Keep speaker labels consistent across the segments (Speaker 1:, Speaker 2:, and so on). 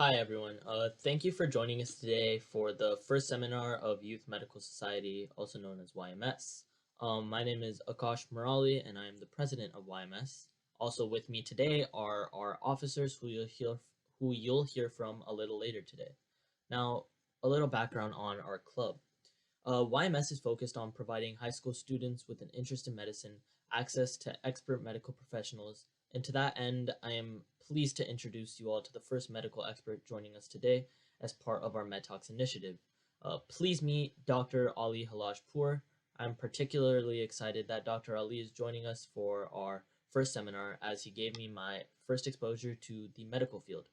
Speaker 1: Hi, everyone. Thank you for joining us today for the first seminar of Youth Medical Society, also known as YMS. My name is Akash Murali, and I am the president of YMS. Also with me today are our officers who you'll hear from a little later today. Now, a little background on our club. YMS is focused on providing high school students with an interest in medicine access to expert medical professionals, and to that end, I am pleased to introduce you all to the first medical expert joining us today as part of our MedTalks initiative. Please meet Dr. Ali Hallaj-pour. I'm particularly excited that Dr. Ali is joining us for our first seminar as he gave me my first exposure to the medical field.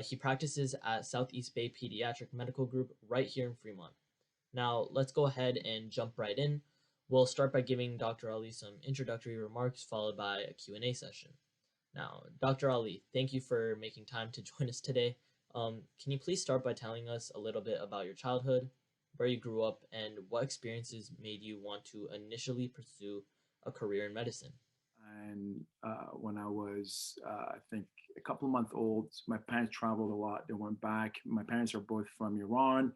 Speaker 1: He practices at Southeast Bay Pediatric Medical Group right here in Fremont. Now, let's go ahead and jump right in. We'll start by giving Dr. Ali some introductory remarks, followed by a Q&A session. Now, Dr. Ali, thank you for making time to join us today. Can you please start by telling us a little bit about your childhood, where you grew up, and what experiences made you want to initially pursue a career in medicine?
Speaker 2: And when I was, I think, a couple of months old, my parents traveled a lot. They went back. My parents are both from Iran.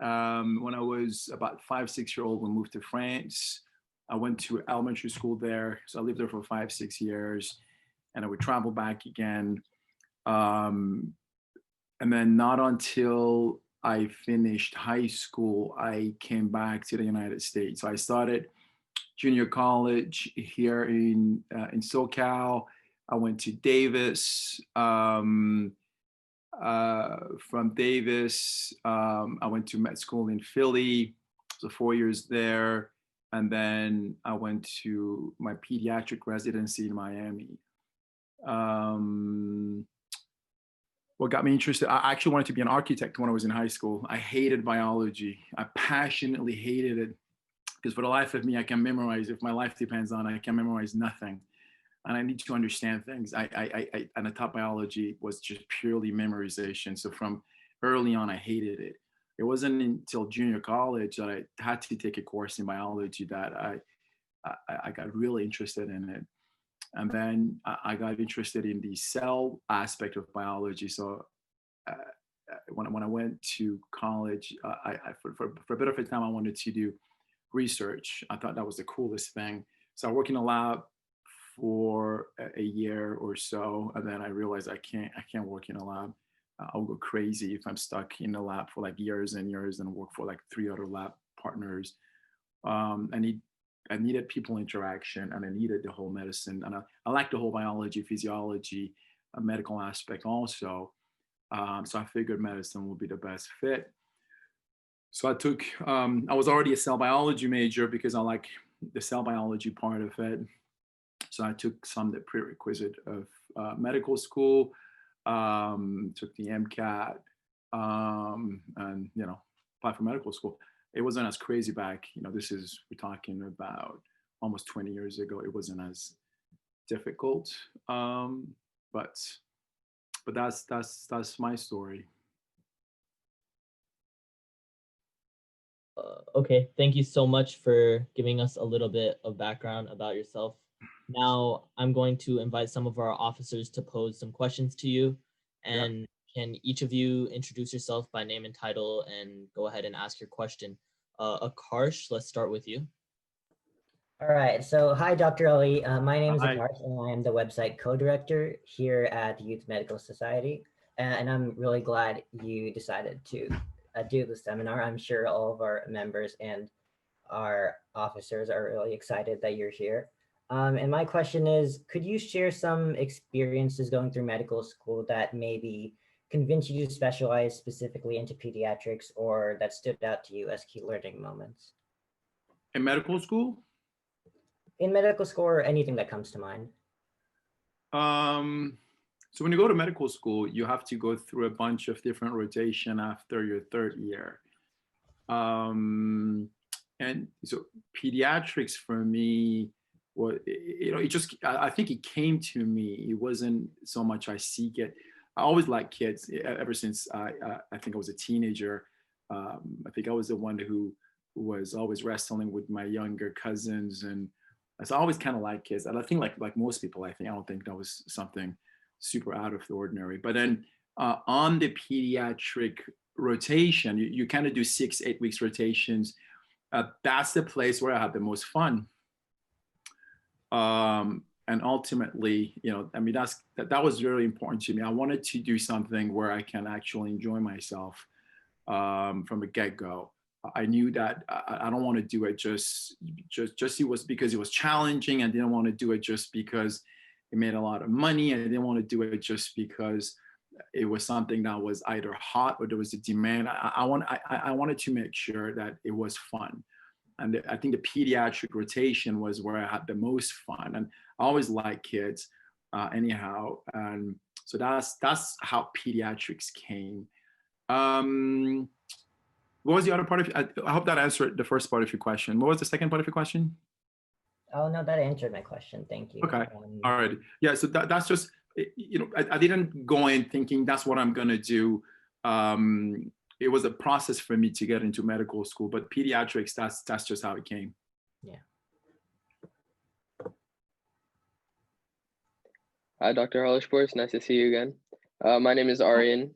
Speaker 2: When I was about 5, 6 years old, we moved to France. I went to elementary school there. So I lived there for 5, 6 years. And I would travel back again. Um, and then not until I finished high school, I came back to the United States. So I started junior college here in SoCal. I went to Davis. From Davis, I went to med school in Philly, so 4 years there, and then I went to my pediatric residency in Miami. Um, what got me interested, I actually wanted to be an architect when I was in high school. I hated biology. I passionately hated it because for the life of me, I can memorize. If my life depends on it, I can memorize nothing. And I need to understand things. And I thought biology was just purely memorization. So from early on, I hated it. It wasn't until junior college that I had to take a course in biology that I got really interested in it. And then I got interested in the cell aspect of biology. So uh, when I went to college, for a bit of a time, I wanted to do research. I thought that was the coolest thing. So I worked in a lab for a year or so, and then I realized I can't work in a lab. I'll go crazy if I'm stuck in a lab for like years and years and work for like 3 other lab partners. I needed people interaction, and I needed the whole medicine, and I like the whole biology, physiology, medical aspect also. So I figured medicine would be the best fit. So I was already a cell biology major because I like the cell biology part of it. So I took some the prerequisite of medical school, took the MCAT, and applied for medical school. It wasn't as crazy back. We're talking about almost 20 years ago. It wasn't as difficult, but that's my story.
Speaker 1: Okay, thank you so much for giving us a little bit of background about yourself. Now, I'm going to invite some of our officers to pose some questions to you.
Speaker 2: Yeah.
Speaker 1: And can each of you introduce yourself by name and title and go ahead and ask your question? Akarsh, let's start with you.
Speaker 3: All right, so hi, Dr. Ali. My name is
Speaker 2: Hi.
Speaker 3: Akash, and I am the website co-director here at the Youth Medical Society. And I'm really glad you decided to do the seminar. I'm sure all of our members and our officers are really excited that you're here. And my question is, could you share some experiences going through medical school that maybe convinced you to specialize specifically into pediatrics, or that stood out to you as key learning moments?
Speaker 2: In medical school,
Speaker 3: In medical school, or anything that comes to mind.
Speaker 2: so when you go to medical school, you have to go through a bunch of different rotation after your third year. And so pediatrics for me, it just, I think it came to me. It wasn't so much I seek it. I always liked kids ever since I think I was a teenager. I think I was the one who was always wrestling with my younger cousins, and so I always kind of liked kids. And I think like most people, I don't think that was something super out of the ordinary. But then on the pediatric rotation, you kind of do 6-8 weeks rotations. That's the place where I had the most fun. And ultimately, I mean, that was really important to me. I wanted to do something where I can actually enjoy myself from the get-go. I knew that I don't want to do it just it was because it was challenging. I didn't want to do it just because it made a lot of money. I didn't want to do it just because it was something that was either hot or there was a demand. I wanted to make sure that it was fun. And I think the pediatric rotation was where I had the most fun. And I always liked kids anyhow. And so that's how pediatrics came. What was the other part of, I hope that answered the first part of your question. What was the second part of your question?
Speaker 3: Oh, no, that answered my question. Thank you.
Speaker 2: Okay. All right. Yeah. So that's just, I didn't go in thinking that's what I'm going to do. It was a process for me to get into medical school, but pediatrics, that's just how it came.
Speaker 3: Yeah.
Speaker 4: Hi, Dr. Hallaj-pour. It's nice to see you again. My name is Aryan.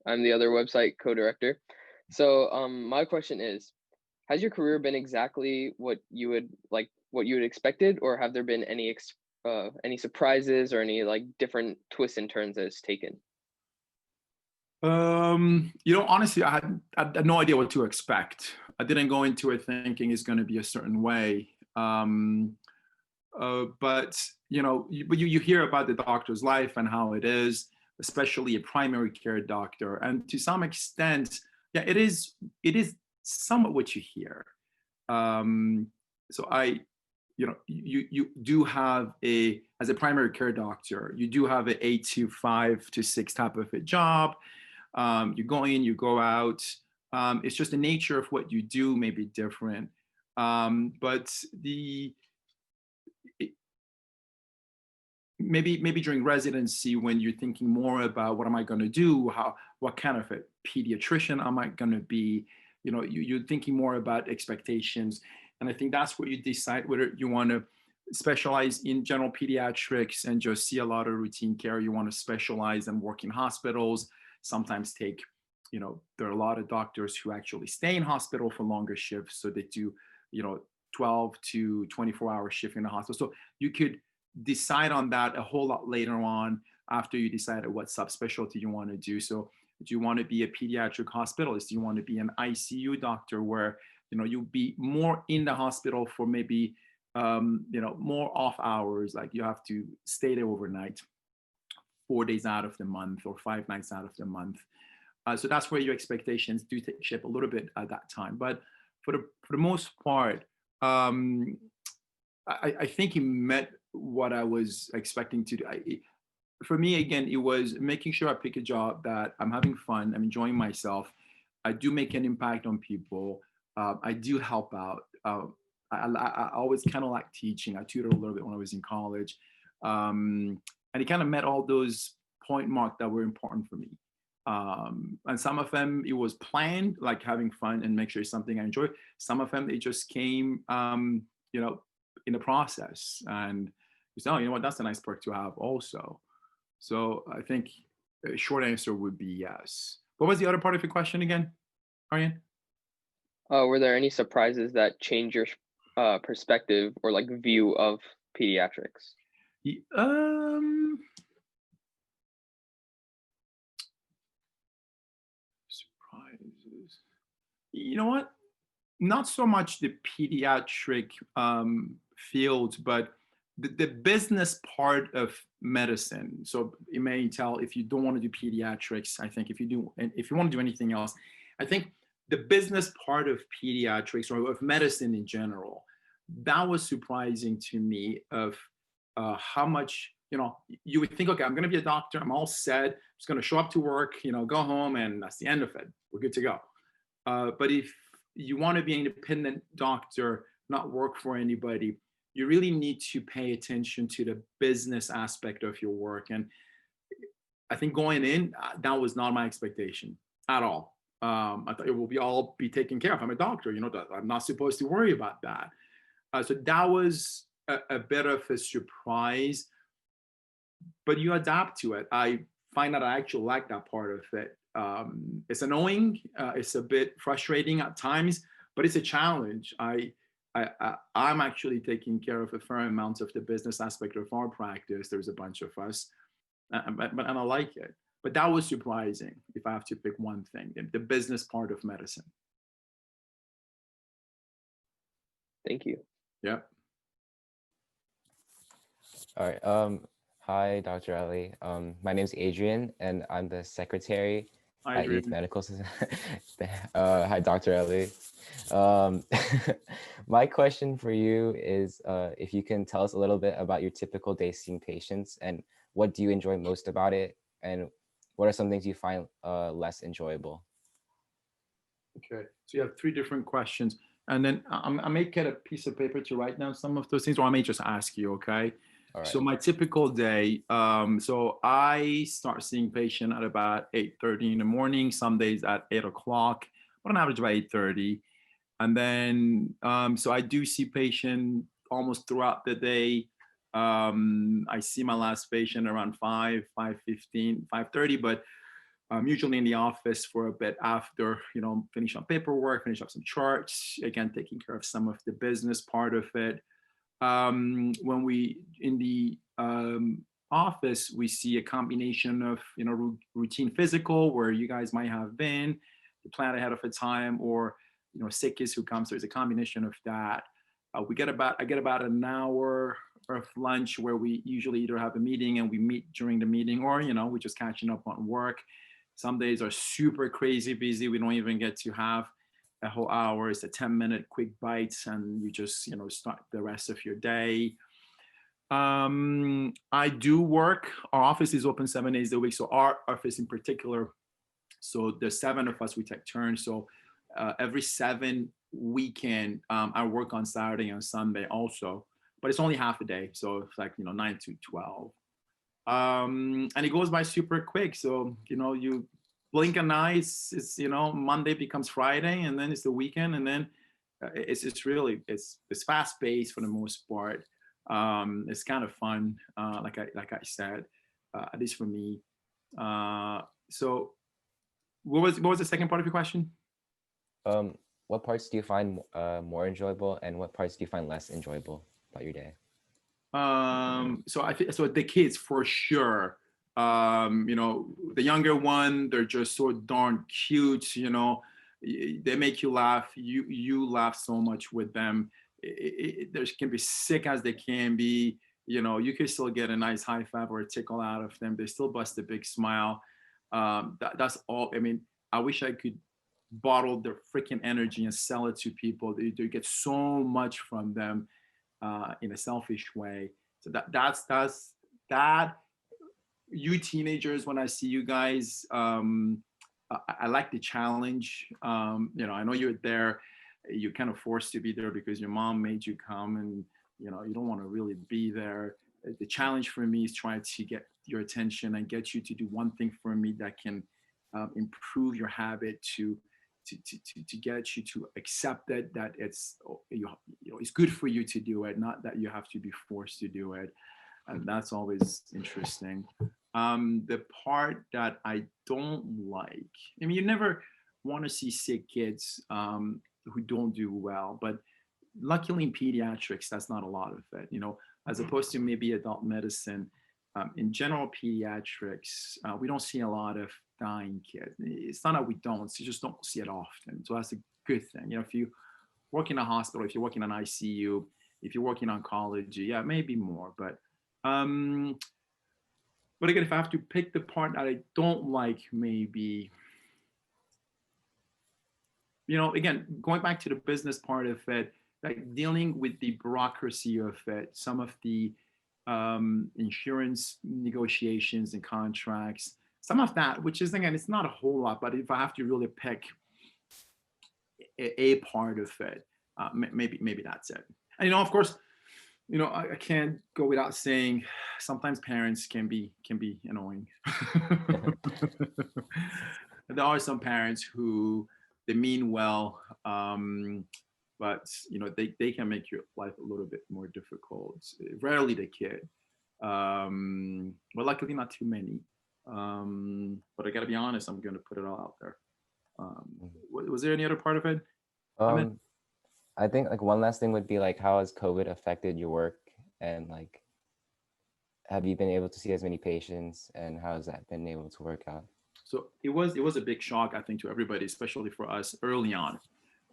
Speaker 4: I'm the other website co-director. So my question is, has your career been exactly what you had expected, or have there been any surprises or any like different twists and turns that it's taken?
Speaker 2: Honestly, I had no idea what to expect. I didn't go into it thinking it's going to be a certain way. But you hear about the doctor's life and how it is, especially a primary care doctor, and to some extent, yeah, it is somewhat what you hear. So you do have as a primary care doctor, you do have an 8 to 5 to 6 type of a job. You go in, you go out. It's just the nature of what you do may be different. But maybe during residency, when you're thinking more about what am I going to do, what kind of a pediatrician am I going to be, you're thinking more about expectations. And I think that's where you decide whether you want to specialize in general pediatrics and just see a lot of routine care. You want to specialize and work in hospitals, sometimes there are a lot of doctors who actually stay in hospital for longer shifts. So they do, 12 to 24-hour shift in the hospital. So you could decide on that a whole lot later on after you decided what subspecialty you want to do. So do you want to be a pediatric hospitalist? Do you want to be an ICU doctor where, you'll be more in the hospital for maybe, more off hours, like you have to stay there overnight, 4 days out of the month or 5 nights out of the month. So that's where your expectations do take shape a little bit at that time. But for the most part, I think it met what I was expecting to do. For me, again, it was making sure I pick a job that I'm having fun, I'm enjoying myself. I do make an impact on people. I do help out. I always kind of like teaching. I tutored a little bit when I was in college. And it kind of met all those point marks that were important for me. And some of them, it was planned, like having fun and make sure it's something I enjoy. Some of them, it just came, in the process. And you say, oh, you know what, that's a nice perk to have also. So I think a short answer would be yes. What was the other part of your question again, Ariane?
Speaker 4: Were there any surprises that change your perspective or like view of pediatrics?
Speaker 2: Surprises. You know what? Not so much the pediatric field, but the business part of medicine. So you may tell if you don't want to do pediatrics, I think if you want to do anything else, I think the business part of pediatrics or of medicine in general, that was surprising to me of how much, you would think, okay, I'm going to be a doctor. I'm all set. I'm just going to show up to work, go home, and that's the end of it. We're good to go. But if you want to be an independent doctor, not work for anybody, you really need to pay attention to the business aspect of your work. And I think going in, that was not my expectation at all. I thought it will all be taken care of. I'm a doctor, I'm not supposed to worry about that. So that was a bit of a surprise, but you adapt to it. I find that I actually like that part of it. It's annoying. It's a bit frustrating at times, but it's a challenge. I'm actually taking care of a fair amount of the business aspect of our practice. There's a bunch of us, and I like it. But that was surprising. If I have to pick one thing, the business part of medicine.
Speaker 4: Thank you.
Speaker 2: Yeah.
Speaker 5: All right. Hi, Dr. Ali. My name is Adrian, and I'm the secretary at Youth Medical Society. Hi, Dr. Ali. My question for you is if you can tell us a little bit about your typical day seeing patients, and what do you enjoy most about it, and what are some things you find less enjoyable?
Speaker 2: Okay, so you have 3 different questions. And then I may get a piece of paper to write down some of those things, or I may just ask you, okay? All right. So my typical day, so I start seeing patient at about 8:30 in the morning, some days at 8 o'clock, but on average about 8:30. And then, so I do see patient almost throughout the day. I see my last patient around 5:15, 5:30, but I'm usually in the office for a bit after, finish on paperwork, finish up some charts, again, taking care of some of the business part of it. When we, in the office, we see a combination of, routine physical, where you guys might have been, you plan ahead of a time, or, sick kids who come, so it's a combination of that. I get about an hour of lunch where we usually either have a meeting and we meet during the meeting, or, we're just catching up on work. Some days are super crazy busy. We don't even get to have a whole hour. It's a 10-minute quick bites, and you just, start the rest of your day. I do work. Our office is open 7 days a week. So our office in particular, so there's 7 of us, we take turns. So every 7 weekend, I work on Saturday and Sunday also, but it's only half a day. So it's like, 9 to 12. And it goes by super quick. So, you blink an eye, it's Monday becomes Friday, and then it's the weekend, and then it's fast paced for the most part. It's kind of fun, like I said, at least for me. So what was the second part of your question?
Speaker 5: What parts do you find more enjoyable, and what parts do you find less enjoyable about your day?
Speaker 2: So the kids for sure. The younger one, they're just so darn cute. They make you laugh. You laugh so much with them. They can be sick as they can be. You can still get a nice high five or a tickle out of them. They still bust a big smile. That's all. I mean, I wish I could bottle their freaking energy and sell it to people. They get so much from them. In a selfish way. So that's that. You teenagers, when I see you guys, I like the challenge. I know you're there. You're kind of forced to be there because your mom made you come, and you don't want to really be there. The challenge for me is trying to get your attention and get you to do one thing for me that can improve your habit to get you to accept that it's it's good for you to do it, not that you have to be forced to do it. And that's always interesting. The part that I don't like, I mean, you never want to see sick kids who don't do well, but luckily in pediatrics, that's not a lot of it, as opposed to maybe adult medicine. In general pediatrics, we don't see a lot of dying kids. It's not that we don't, you just don't see it often. So that's a good thing. If you work in a hospital, if you're working on ICU, if you're working on oncology, yeah, maybe more. But again, if I have to pick the part that I don't like, maybe, again, going back to the business part of it, like dealing with the bureaucracy of it, some of the insurance negotiations and contracts, some of that, which is, again, it's not a whole lot, but if I have to really pick a part of it, maybe that's it. And of course, I can't go without saying sometimes parents can be annoying. There are some parents who they mean well, but they can make your life a little bit more difficult. Rarely the kid, but luckily not too many. But I got to be honest, I'm going to put it all out there.
Speaker 5: Mhm.
Speaker 2: Was there any other part of it?
Speaker 5: I think like one last thing would be like, how has COVID affected your work, and like, have you been able to see as many patients, and how has that been able to work out?
Speaker 2: So it was a big shock, I think, to everybody, especially for us early on.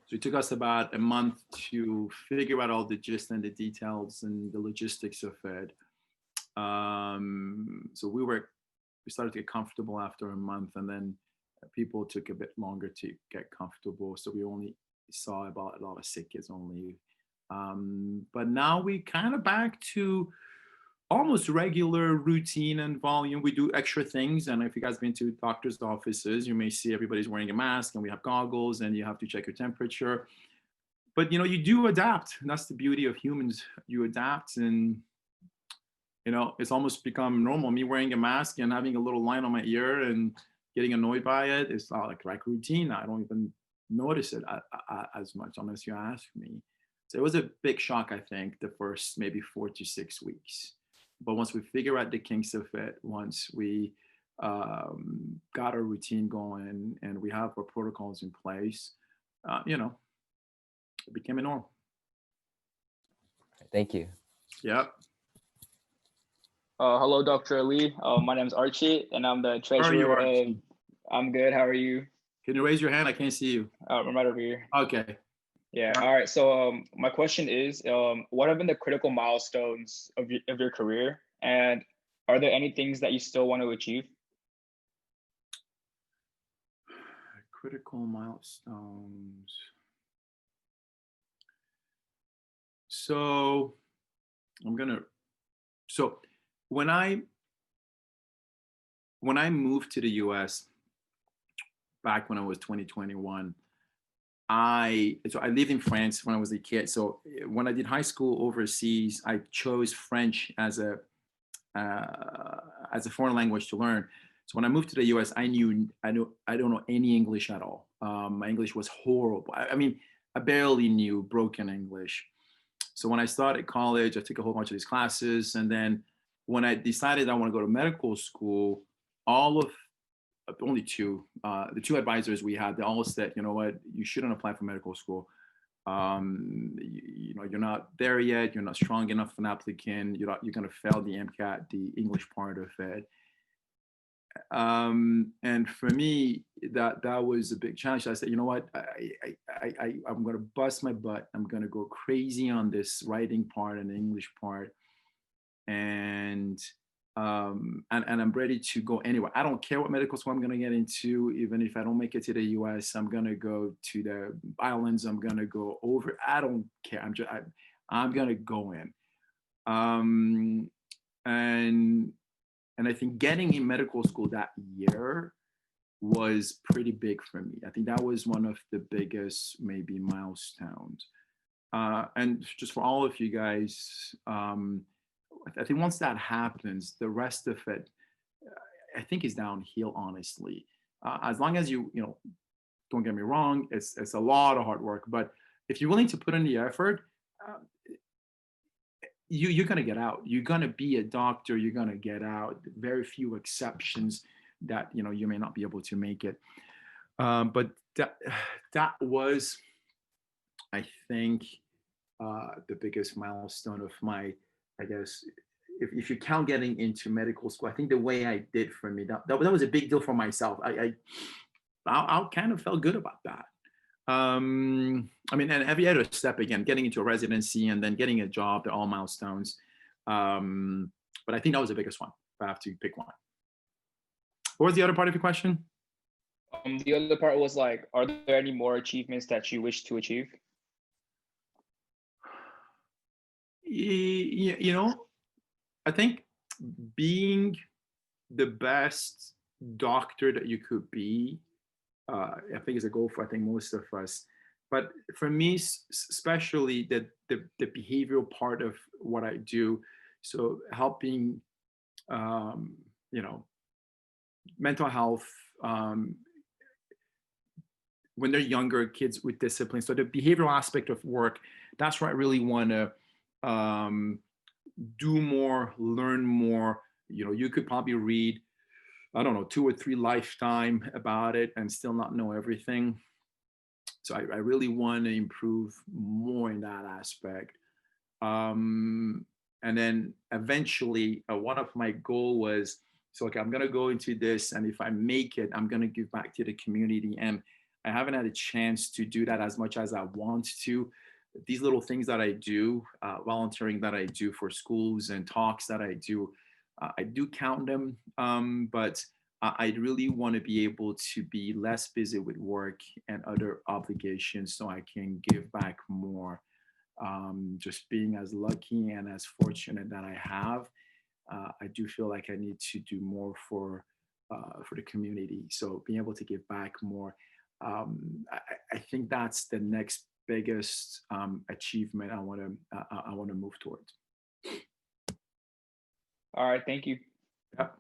Speaker 2: So it took us about a month to figure out all the gist and the details and the logistics of it. So we started to get comfortable after a month, and then people took a bit longer to get comfortable. So we only saw about a lot of sick kids only. But now we kind of back to almost regular routine and volume. We do extra things. And if you guys been to doctor's offices, you may see everybody's wearing a mask, and we have goggles, and you have to check your temperature. But you do adapt. And that's the beauty of humans. You adapt, and it's almost become normal. Me wearing a mask and having a little line on my ear and getting annoyed by it. It's not like routine. I don't even notice it as much unless you ask me. So it was a big shock, I think, the first maybe 4 to 6 weeks. But once we figure out the kinks of it, once we got our routine going and we have our protocols in place, it became a norm.
Speaker 5: Thank you.
Speaker 2: Yep.
Speaker 6: Hello, Dr. Ali. My name is Archie, and I'm the treasurer of. I'm good. How are you?
Speaker 2: Can you raise your hand? I can't see you.
Speaker 6: I'm right over here.
Speaker 2: Okay.
Speaker 6: Yeah. All right. So my question is, what have been the critical milestones of your career, and are there any things that you still want to achieve?
Speaker 2: Critical milestones. So when I moved to the US back when I was 2021, I lived in France when I was a kid. So when I did high school overseas, I chose French as a foreign language to learn. So when I moved to the US, I don't know any English at all. My English was horrible. I mean, I barely knew broken English. So when I started college, I took a whole bunch of these classes. And then when I decided I want to go to medical school, only the two advisors we had, they all said, you know what, you shouldn't apply for medical school. You're not there yet. You're not strong enough an applicant. You're going to fail the MCAT, the English part of it. And for me, that was a big challenge. I said, you know what, I'm going to bust my butt. I'm going to go crazy on this writing part and the English part. And I'm ready to go anywhere. I don't care what medical school I'm going to get into. Even if I don't make it to the US, I'm going to go to the islands. I'm going to go over. I don't care. I'm going to go in. And I think getting in medical school that year was pretty big for me. I think that was one of the biggest maybe milestones. And just for all of you guys, I think once that happens, the rest of it, I think, is downhill, honestly. As long as you don't get me wrong, it's a lot of hard work. But if you're willing to put in the effort, you're going to get out. You're going to be a doctor. You're going to get out. Very few exceptions that, you may not be able to make it. But that was, I think, the biggest milestone of my, I guess, if you count getting into medical school, I think the way I did for me, that was a big deal for myself. I kind of felt good about that. I mean, and every other step, again, getting into a residency and then getting a job, they're all milestones. But I think that was the biggest one, if I have to pick one. What was the other part of your question?
Speaker 6: The other part was like, are there any more achievements that you wish to achieve?
Speaker 2: I think being the best doctor that you could be, I think is a goal for, I think, most of us. But for me, especially the behavioral part of what I do, so helping, mental health, when they're younger, kids with discipline. So the behavioral aspect of work, that's where I really want to do more, learn more. You could probably read I don't know, 2 or 3 lifetime about it and still not know everything. So I really want to improve more in that aspect. And then eventually, one of my goal was, so okay, I'm gonna go into this, and if I make it, I'm gonna give back to the community. And I haven't had a chance to do that as much as I want to. These little things that I do, volunteering that I do for schools and talks that I do count them, but I really want to be able to be less busy with work and other obligations so I can give back more. Just being as lucky and as fortunate that I have, I do feel like I need to do more for the community. So being able to give back more, I think that's the next biggest achievement I want to move towards.
Speaker 6: All right, thank you.
Speaker 2: Yep.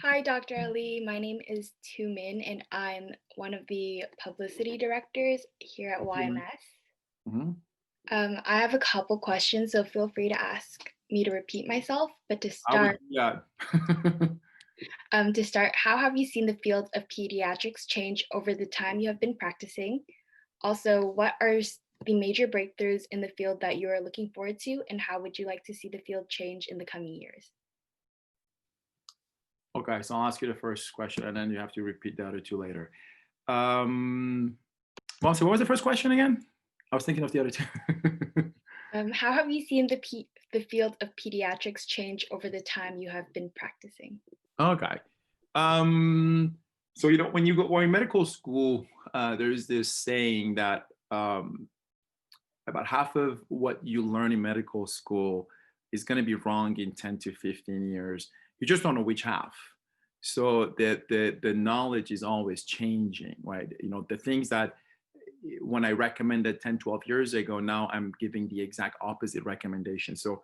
Speaker 7: Hi, Dr. Ali. My name is Tu Min, and I'm one of the publicity directors here at YMS.
Speaker 2: Mm-hmm.
Speaker 7: I have a couple questions, so feel free to ask me to repeat myself. But to start, how have you seen the field of pediatrics change over the time you have been practicing? Also, what are the major breakthroughs in the field that you are looking forward to, and how would you like to see the field change in the coming years?
Speaker 2: Okay, so I'll ask you the first question, and then you have to repeat the other two later. So what was the first question again? I was thinking of the other two.
Speaker 7: How have you seen the field of pediatrics change over the time you have been practicing?
Speaker 2: Okay. So, when you go in medical school, there's this saying that about half of what you learn in medical school is going to be wrong in 10 to 15 years. You just don't know which half. So the knowledge is always changing, right? The things that when I recommended 10, 12 years ago, now I'm giving the exact opposite recommendation. So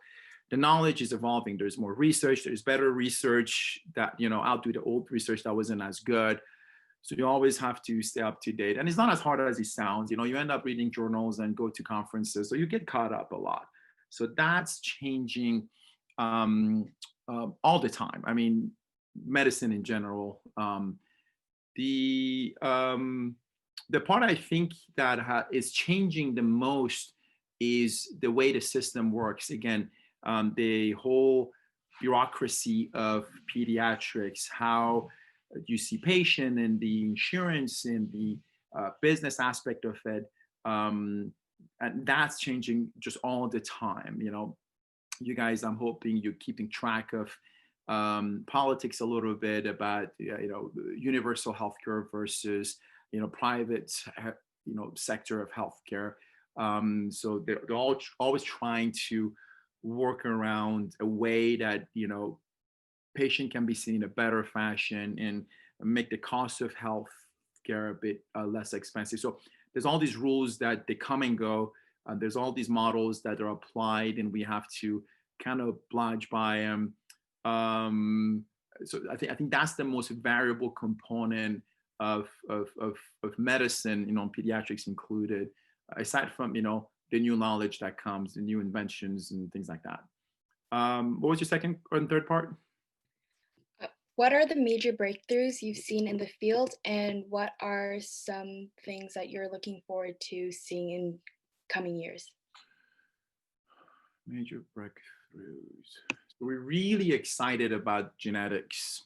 Speaker 2: the knowledge is evolving. There's more research, there's better research that, outdo the old research that wasn't as good. So you always have to stay up to date. And it's not as hard as it sounds. You end up reading journals and go to conferences. So you get caught up a lot. So that's changing all the time. I mean, medicine in general. The part I think that is changing the most is the way the system works. Again, the whole bureaucracy of pediatrics, how you see patient and the insurance and the business aspect of it. And that's changing just all the time. You guys, I'm hoping you're keeping track of politics a little bit about, universal healthcare versus, private, sector of healthcare. So they're always trying to work around a way that, patient can be seen in a better fashion and make the cost of health care a bit less expensive. So there's all these rules that they come and go. There's all these models that are applied, and we have to kind of oblige by them. So I think that's the most variable component of medicine, pediatrics included, aside from the new knowledge that comes, the new inventions and things like that. What was your second or third part?
Speaker 7: What are the major breakthroughs you've seen in the field, and what are some things that you're looking forward to seeing in coming years?
Speaker 2: Major breakthroughs. So we're really excited about genetics.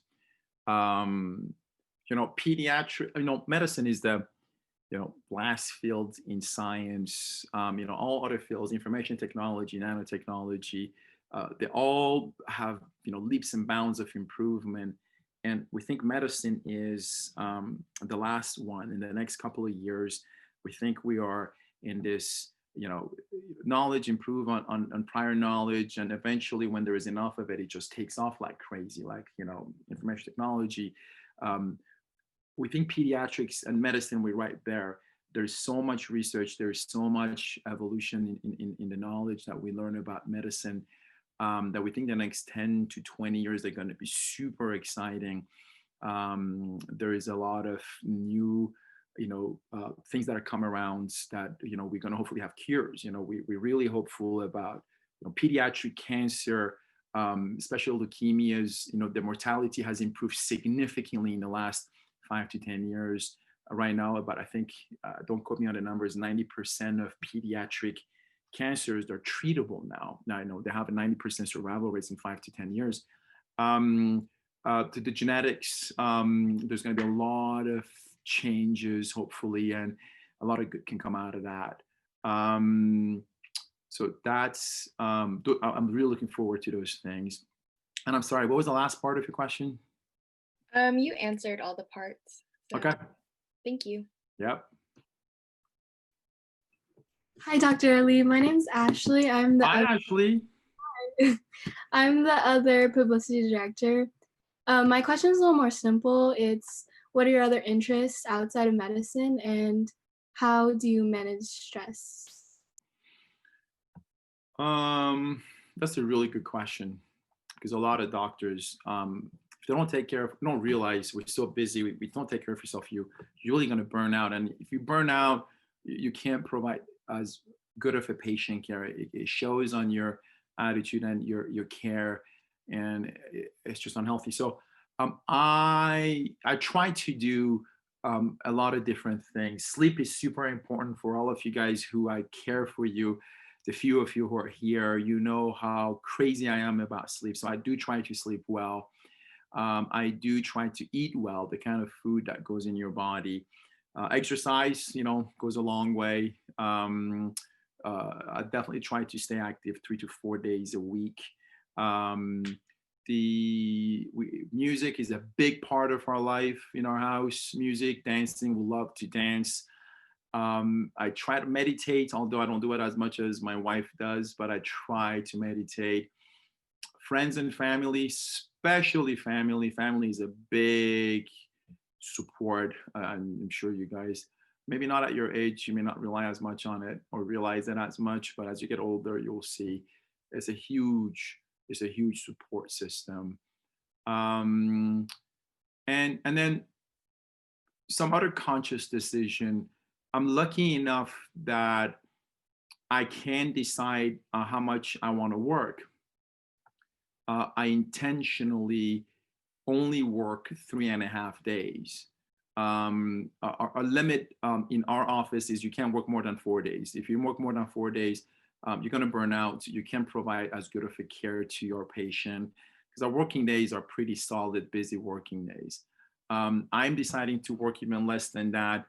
Speaker 2: Pediatric, medicine is the, last field in science. All other fields, information technology, nanotechnology, they all have, leaps and bounds of improvement. And we think medicine is the last one. In the next couple of years, we think we are in this, knowledge improve on prior knowledge. And eventually when there is enough of it, it just takes off like crazy, like, information technology. We think pediatrics and medicine, we're right there. There's so much research. There's so much evolution in the knowledge that we learn about medicine. That we think the next 10 to 20 years are going to be super exciting. There is a lot of new, things that are come around that, we're going to hopefully have cures. We're really hopeful about, pediatric cancer. especially leukemias. The mortality has improved significantly in the last 5 to 10 years. Right now, about, I think, don't quote me on the numbers, 90% of pediatric cancers are treatable now. Now I know they have a 90% survival rates in 5 to 10 years. To the genetics, there's going to be a lot of changes, hopefully, and a lot of good can come out of that. So that's, I'm really looking forward to those things. And I'm sorry, what was the last part of your question?
Speaker 7: You answered all the parts. So
Speaker 2: Okay.
Speaker 7: thank you.
Speaker 2: Yep.
Speaker 8: Hi, Dr. Ali. My name's Ashley.
Speaker 2: Hi, Ashley.
Speaker 8: I'm the other publicity director. My question is a little more simple. It's, what are your other interests outside of medicine, and how do you manage stress?
Speaker 2: That's a really good question, because a lot of doctors, if they don't take care of, don't realize we're so busy, we don't take care of yourself, you're really going to burn out. And if you burn out, you can't provide as good of a patient care. It shows on your attitude and your care, and it's just unhealthy. So I try to do a lot of different things. Sleep is super important for all of you guys who I care for you. The few of you who are here, you know how crazy I am about sleep. So I do try to sleep well. I do try to eat well, the kind of food that goes in your body. Exercise, goes a long way. I definitely try to stay active 3 to 4 days a week. Music is a big part of our life in our house. Music, dancing, we love to dance. I try to meditate, although I don't do it as much as my wife does, but I try to meditate. Friends and family, especially family. Family is a big support. I'm sure you guys, maybe not at your age, you may not rely as much on it or realize it as much, but as you get older, you'll see it's a huge support system. And then some other conscious decision. I'm lucky enough that I can decide how much I want to work. I intentionally only work 3.5 days. Our limit in our office is you can't work more than 4 days. If you work more than 4 days, you're going to burn out. You can't provide as good of a care to your patient, because our working days are pretty solid, busy working days. I'm deciding to work even less than that.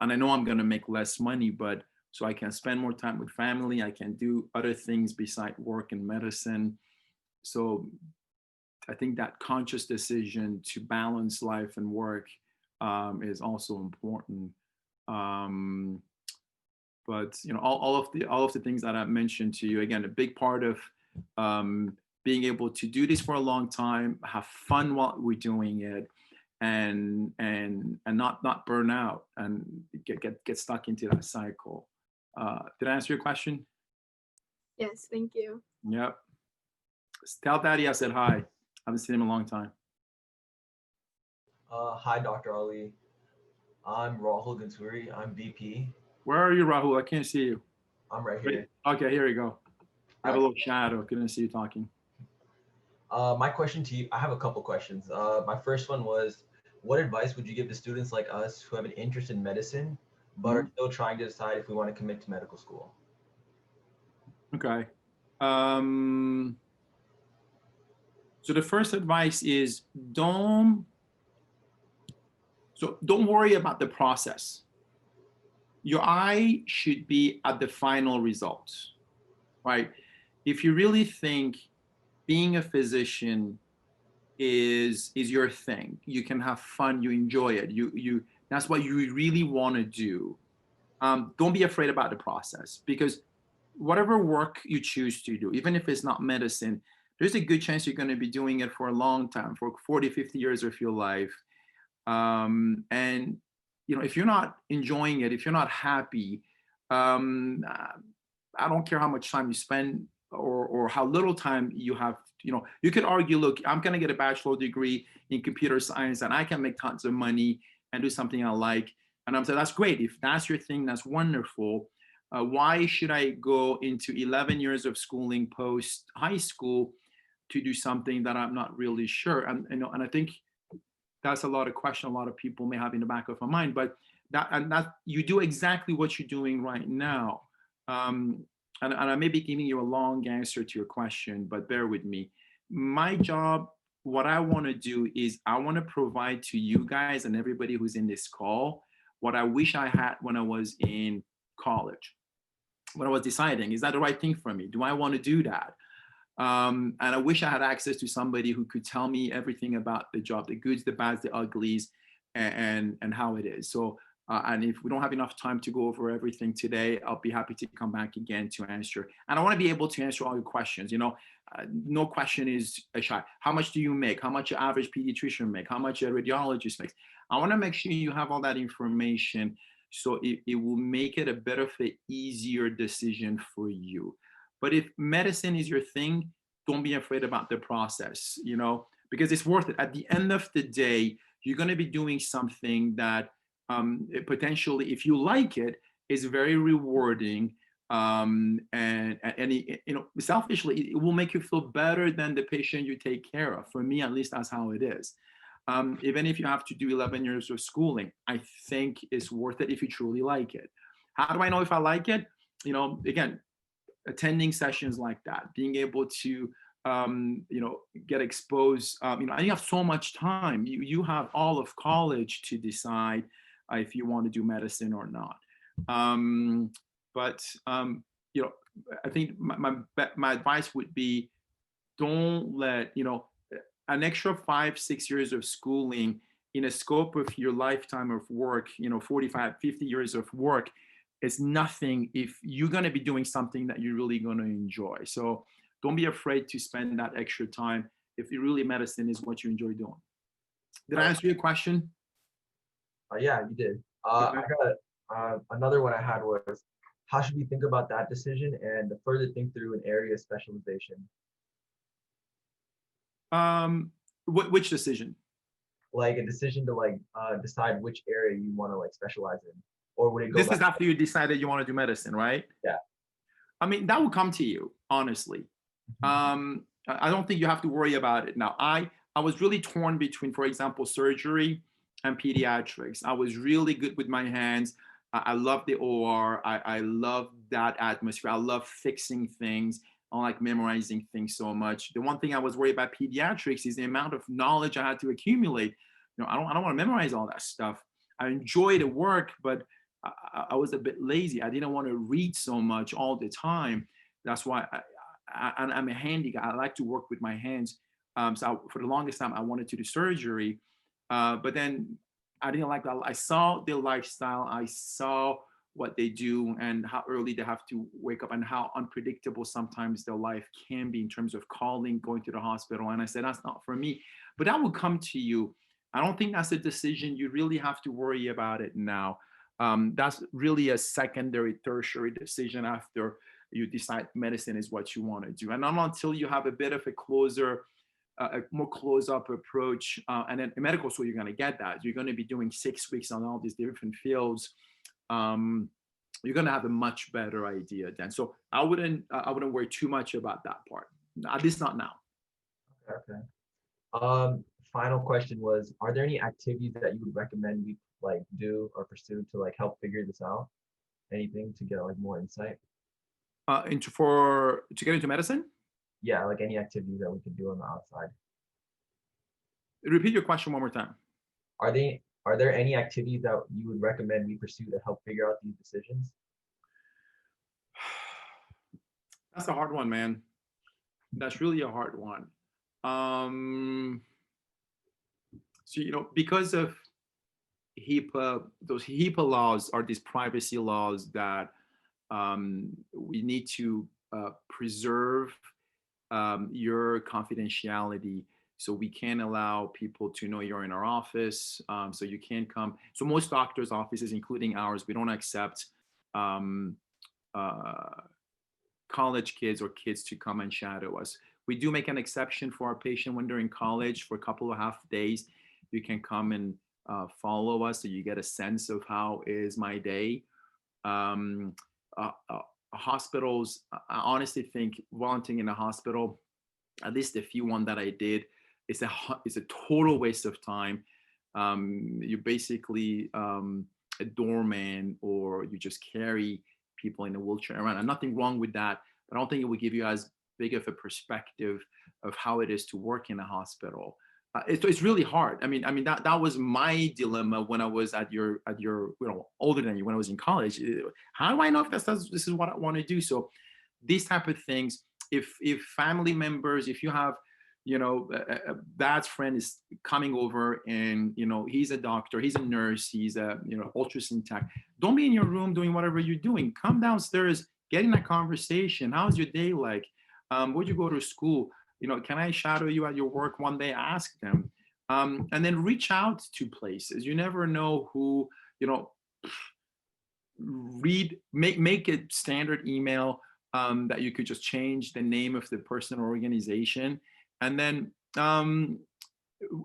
Speaker 2: And I know I'm going to make less money, but so I can spend more time with family. I can do other things beside work and medicine. So I think that conscious decision to balance life and work is also important. But all of the things that I mentioned to you, again, a big part of being able to do this for a long time, have fun while we're doing it, and not burn out and get stuck into that cycle. Did I answer your question?
Speaker 8: Yes, thank you.
Speaker 2: Yep. Tell Daddy I said hi. I haven't seen him in a long time.
Speaker 9: Hi, Dr. Ali. I'm Rahul Ganturi. I'm VP.
Speaker 2: Where are you, Rahul? I can't see you.
Speaker 9: I'm right here.
Speaker 2: Okay, here you go. I have a little shadow. Couldn't see you talking.
Speaker 9: My question to you, I have a couple questions. My first one was, what advice would you give to students like us who have an interest in medicine, but are still trying to decide if we want to commit to medical school?
Speaker 2: Okay. So the first advice is don't worry about the process. Your eye should be at the final results, right? If you really think being a physician is your thing, you can have fun, you enjoy it, you that's what you really want to do. Don't be afraid about the process, because whatever work you choose to do, even if it's not medicine, there's a good chance you're going to be doing it for a long time, for 40, 50 years of your life. And if you're not enjoying it, if you're not happy, I don't care how much time you spend or how little time you have. You could argue, look, I'm going to get a bachelor degree in computer science and I can make tons of money and do something I like. And I'm saying, that's great. If that's your thing, that's wonderful. Why should I go into 11 years of schooling post high school to do something that I'm not really sure? And I think that's a lot of question a lot of people may have in the back of my mind. But that you do exactly what you're doing right now. And I may be giving you a long answer to your question, but bear with me. My job, what I want to do is I want to provide to you guys and everybody who's in this call what I wish I had when I was in college. When I was deciding, is that the right thing for me? Do I want to do that? And I wish I had access to somebody who could tell me everything about the job, the goods, the bads, the uglies, and how it is. So, and if we don't have enough time to go over everything today, I'll be happy to come back again to answer. And I want to be able to answer all your questions. No question is a shy. How much do you make? How much your average pediatrician make? How much a radiologist makes? I want to make sure you have all that information, so it will make it a bit of an easier decision for you. But if medicine is your thing, don't be afraid about the process, because it's worth it. At the end of the day, you're going to be doing something that potentially, if you like it, is very rewarding. And selfishly, it will make you feel better than the patient you take care of. For me, at least, that's how it is. Even if you have to do 11 years of schooling, I think it's worth it if you truly like it. How do I know if I like it? Again, attending sessions like that, being able to, get exposed. And you have so much time. You have all of college to decide if you want to do medicine or not. But I think my advice would be, don't let an extra 5-6 years of schooling in a scope of your lifetime of work, 45, 50 years of work, is nothing if you're going to be doing something that you're really going to enjoy. So don't be afraid to spend that extra time if really medicine is what you enjoy doing. Did I answer your question?
Speaker 9: Yeah, you did. I got another one I had was, how should we think about that decision and to further think through an area of specialization?
Speaker 2: Which decision?
Speaker 9: Like a decision to decide which area you want to specialize in, or would it go?
Speaker 2: This is after you decided you want to do medicine, right?
Speaker 9: Yeah.
Speaker 2: I mean, that will come to you, honestly. I don't think you have to worry about it now. I was really torn between, for example, surgery and pediatrics. I was really good with my hands. I love the OR. I love that atmosphere. I love fixing things. I like memorizing things so much. The one thing I was worried about pediatrics is the amount of knowledge I had to accumulate. I don't want to memorize all that stuff. I enjoy the work, but I was a bit lazy. I didn't want to read so much all the time. That's why I'm a handy guy. I like to work with my hands. So for the longest time, I wanted to do surgery, but then I didn't like that. I saw their lifestyle. I saw what they do and how early they have to wake up and how unpredictable sometimes their life can be in terms of calling, going to the hospital. And I said, that's not for me. But that will come to you. I don't think that's a decision you really have to worry about it now. That's really a secondary, tertiary decision after you decide medicine is what you want to do. And not until you have a bit of a more close-up approach, and then in medical school, you're going to get that. You're going to be doing 6 weeks on all these different fields. You're going to have a much better idea then. So I wouldn't worry too much about that part, at least not now.
Speaker 9: Okay. Final question was, are there any activities that you would recommend we do or pursue to help figure this out? Anything to get more insight?
Speaker 2: To get into medicine?
Speaker 9: Yeah, any activities that we could do on the outside.
Speaker 2: Repeat your question one more time.
Speaker 9: Are there any activities that you would recommend we pursue to help figure out these decisions?
Speaker 2: That's a hard one, man. That's really a hard one. So, because of HIPAA, those HIPAA laws are these privacy laws that we need to preserve your confidentiality. So we can't allow people to know you're in our office. So you can't come. So most doctors' offices, including ours, we don't accept college kids or kids to come and shadow us. We do make an exception for our patient when they're in college for a couple of half days. You can come and follow us so you get a sense of how is my day. Hospitals, I honestly think volunteering in a hospital at least the few one that I did, it's a total waste of time. You basically a doorman, or you just carry people in a wheelchair around. And nothing wrong with that, but I don't think it would give you as big of a perspective of how it is to work in a hospital. It's really hard. I mean that was my dilemma when I was at your older than you, when I was in college. How do I know if this is what I want to do? So these type of things, if family members, if you have a dad's friend is coming over and he's a doctor, he's a nurse, he's a ultrasound tech, don't be in your room doing whatever you're doing. Come downstairs, get in a conversation. How's your day like? Where'd you go to school? Can I shadow you at your work one day? Ask them. And then reach out to places. You never know who, make a standard email that you could just change the name of the person or organization, and then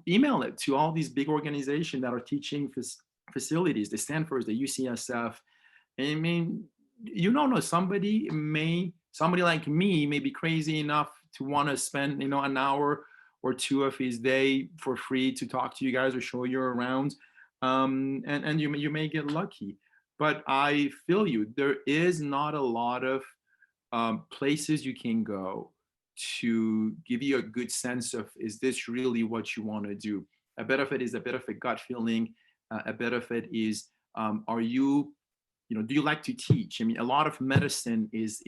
Speaker 2: email it to all these big organizations that are teaching facilities, the Stanfords, the UCSF. I mean, somebody like me may be crazy enough to want to spend an hour or two of his day for free to talk to you guys or show you around, and you may get lucky. But I feel you. There is not a lot of places you can go to give you a good sense of, is this really what you want to do? A bit of it is a bit of a gut feeling. A bit of it is, are you, do you like to teach? I mean, a lot of medicine is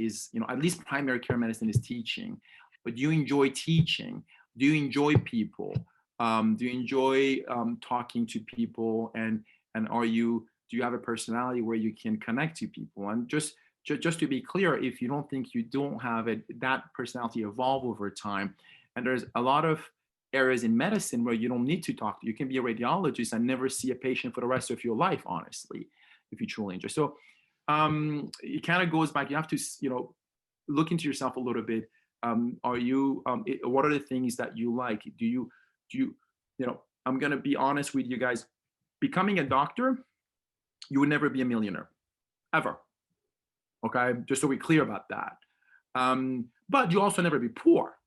Speaker 2: at least primary care medicine is teaching. But do you enjoy teaching? Do you enjoy people? Do you enjoy talking to people? And do you have a personality where you can connect to people? And just to be clear, if you don't think you don't have it, that personality evolve over time. And there's a lot of areas in medicine where you don't need to talk. You can be a radiologist and never see a patient for the rest of your life, honestly, if you truly enjoy. So it kind of goes back. You have to, look into yourself a little bit. What are the things that you like? Do you, I'm going to be honest with you guys. Becoming a doctor, you would never be a millionaire, ever. Okay, just so we're clear about that. But you also never be poor.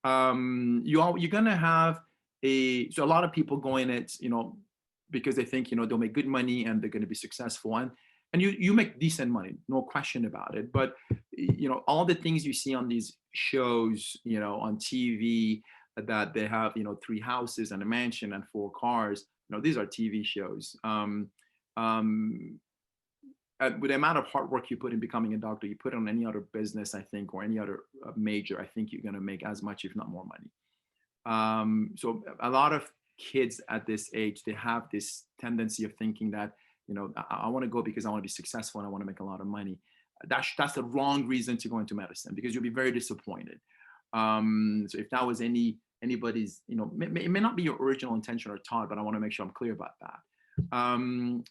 Speaker 2: You're gonna have so a lot of people go in it, because they think they'll make good money and they're gonna be successful, and you make decent money, no question about it. But all the things you see on these shows, on TV, that they have 3 houses and a mansion and 4 cars. These are TV shows. With the amount of hard work you put in becoming a doctor, you put on any other business, I think, or any other major, I think you're going to make as much, if not more money. So a lot of kids at this age, they have this tendency of thinking that, I want to go because I want to be successful and I want to make a lot of money. That's the wrong reason to go into medicine, because you'll be very disappointed. So if that was anybody's, it may not be your original intention or thought, but I want to make sure I'm clear about that.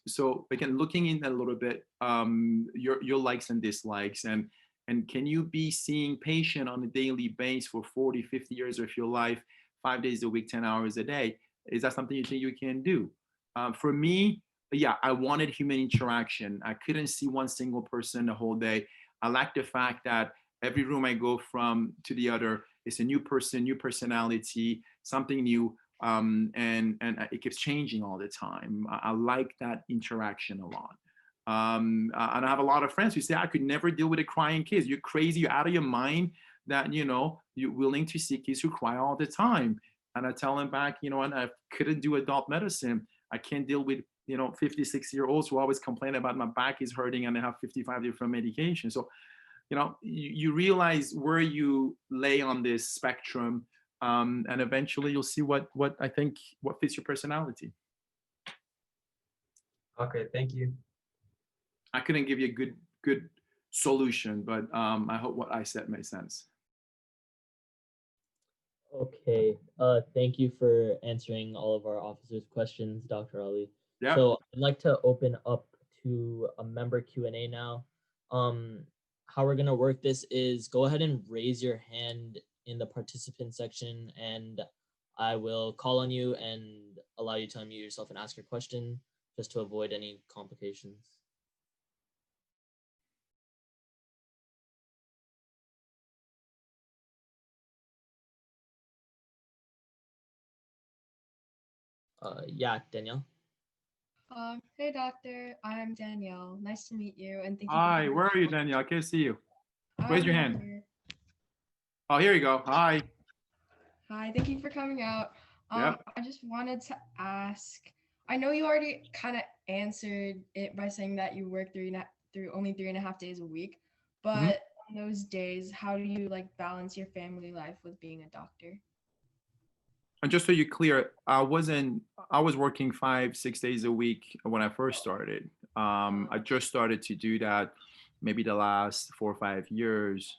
Speaker 2: So again, looking in a little bit, your likes and dislikes, and can you be seeing patient on a daily basis for 40, 50 years of your life, 5 days a week, 10 hours a day? Is that something you think you can do? For me, yeah, I wanted human interaction. I couldn't see one single person the whole day. I like the fact that every room I go from to the other, it's a new person, new personality, something new. And it keeps changing all the time. I like that interaction a lot. And I have a lot of friends who say, I could never deal with a crying kids. You're crazy, you're out of your mind that, you're willing to see kids who cry all the time. And I tell them back, and I couldn't do adult medicine. I can't deal with, 56-year-olds who always complain about my back is hurting and they have 55 different medications. So, you realize where you lay on this spectrum. And eventually you'll see what fits your personality.
Speaker 9: Okay, thank you.
Speaker 2: I couldn't give you a good solution, but I hope what I said made sense.
Speaker 1: Okay. Thank you for answering all of our officers' questions, Dr. Ali.
Speaker 2: Yeah.
Speaker 1: So I'd like to open up to a member Q&A now. How we're gonna work this is go ahead and raise your hand in the participant section, and I will call on you and allow you to unmute yourself and ask your question, just to avoid any complications. Yeah, Danielle.
Speaker 10: Hey, doctor. I'm Danielle. Nice to meet you, and thank you for
Speaker 2: Hi,
Speaker 10: coming
Speaker 2: where are you,
Speaker 10: out.
Speaker 2: Danielle? I can't see you. Raise
Speaker 10: I'm
Speaker 2: your
Speaker 10: right
Speaker 2: hand.
Speaker 10: here.
Speaker 2: Oh, here you go. Hi.
Speaker 10: Hi, thank you for coming out.
Speaker 2: Yep.
Speaker 10: I just wanted to ask. I know you already kind of answered it by saying that you work through only 3.5 days a week,
Speaker 2: Mhm.
Speaker 10: but on those days, how do you like balance your family life with being a doctor?
Speaker 2: And just so you're clear, I was working 5, 6 days a week when I first started. I just started to do that maybe the last 4 or 5 years,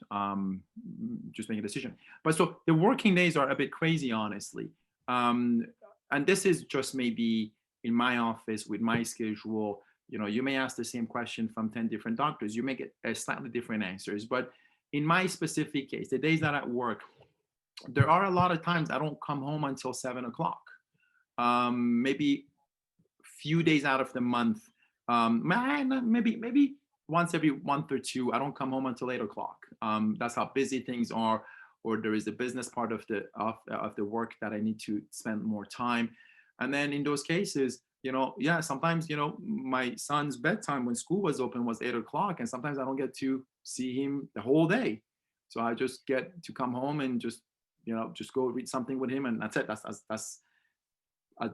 Speaker 2: just making a decision. But so the working days are a bit crazy, honestly. Um, and this is just maybe in my office with my schedule. You may ask the same question from 10 different doctors. You may get a slightly different answers. But in my specific case, the days that I work, there are a lot of times I don't come home until 7 o'clock. Maybe few days out of the month, maybe once every month or two, I don't come home until 8 o'clock. That's how busy things are, or there is a business part of the work that I need to spend more time. And then in those cases, yeah, sometimes my son's bedtime when school was open was 8 o'clock, and sometimes I don't get to see him the whole day. So I just get to come home and just go read something with him, and that's it. That's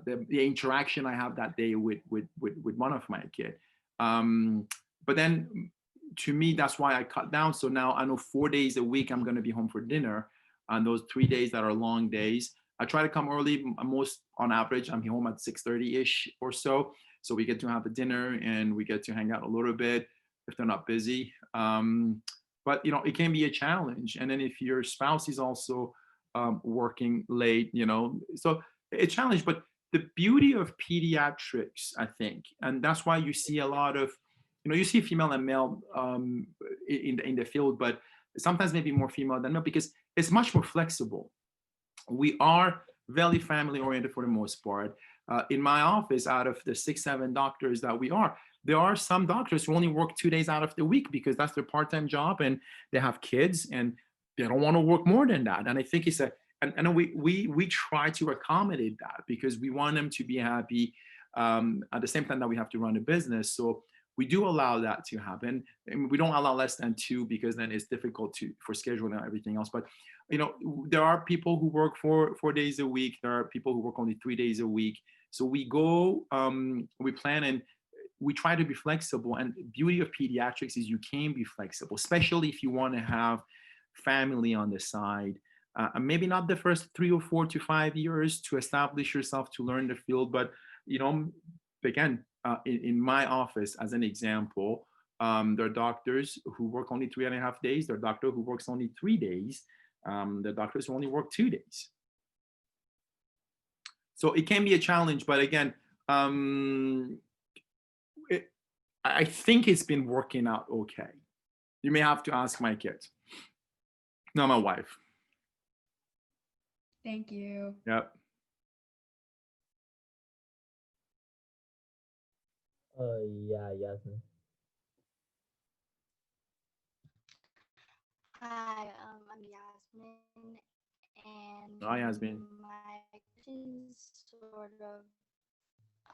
Speaker 2: the interaction I have that day with one of my kid. But then to me, that's why I cut down. So now I know 4 days a week I'm going to be home for dinner, and those 3 days that are long days, I try to come early. Most on average, I'm home at 6:30 ish or so. So we get to have a dinner and we get to hang out a little bit if they're not busy. But it can be a challenge. And then if your spouse is also working late, so a challenge. But the beauty of pediatrics, I think, and that's why you see a lot of, you see female and male in the field, but sometimes maybe more female than male because it's much more flexible. We are very family oriented for the most part. In my office, out of the 6, 7 doctors that we are, there are some doctors who only work 2 days out of the week because that's their part-time job and they have kids and they don't want to work more than that. And I think and we try to accommodate that because we want them to be happy at the same time that we have to run a business. So we do allow that to happen. And we don't allow less than 2 because then it's difficult for scheduling and everything else. But there are people who work 4 days a week. There are people who work only 3 days a week. So we go, we plan and we try to be flexible. And the beauty of pediatrics is you can be flexible, especially if you want to have family on the side. Maybe not the first 3 or 4 to 5 years to establish yourself to learn the field, but again, in my office, as an example, there are doctors who work only 3.5 days. There are doctor who works only 3 days. The doctors who only work 2 days. So it can be a challenge, but again, I think it's been working out okay. You may have to ask my kids, not my wife.
Speaker 10: Thank you.
Speaker 2: Yep.
Speaker 1: Yeah, Yasmin.
Speaker 11: Hi, I'm Yasmin, and
Speaker 2: Hi, Yasmin.
Speaker 11: my question is sort of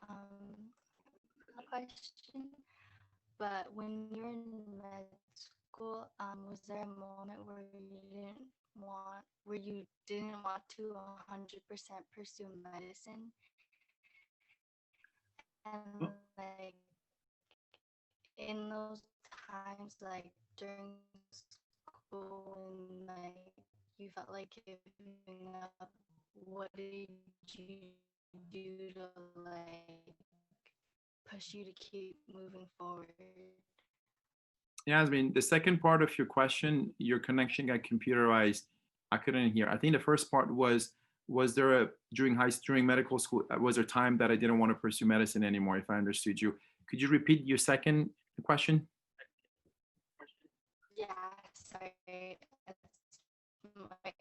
Speaker 11: a question, but when you were in med school, was there a moment where you didn't want to 100% pursue medicine, and like in those times, like during school, when like you felt like giving up, what did you do to like push you to keep moving forward?
Speaker 2: Yasmin, the second part of your question, your connection got computerized. I couldn't hear. I think the first part was there during medical school, was there time that I didn't want to pursue medicine anymore, if I understood you. Could you repeat your second question?
Speaker 11: Yeah, sorry.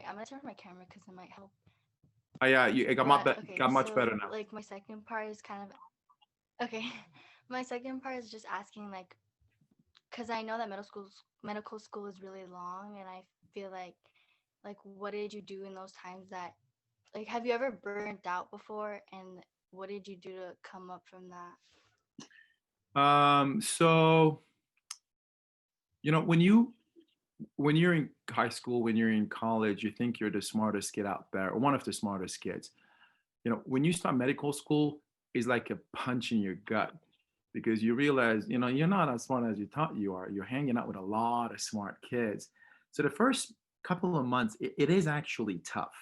Speaker 11: I'm gonna turn on my camera because it might help.
Speaker 2: Oh, yeah, it got much better now.
Speaker 11: Like my second part is kind of okay. My second part is just asking like, because I know that medical school is really long, and I feel like what did you do in those times that, like, have you ever burnt out before and what did you do to come up from that?
Speaker 2: So, you know, when you're in high school, when you're in college, you think you're the smartest kid out there, or one of the smartest kids. You know, when you start medical school, it's like a punch in your gut because you realize, you know, you're not as smart as you thought you are. You're hanging out with a lot of smart kids. So the first couple of months, it is actually tough.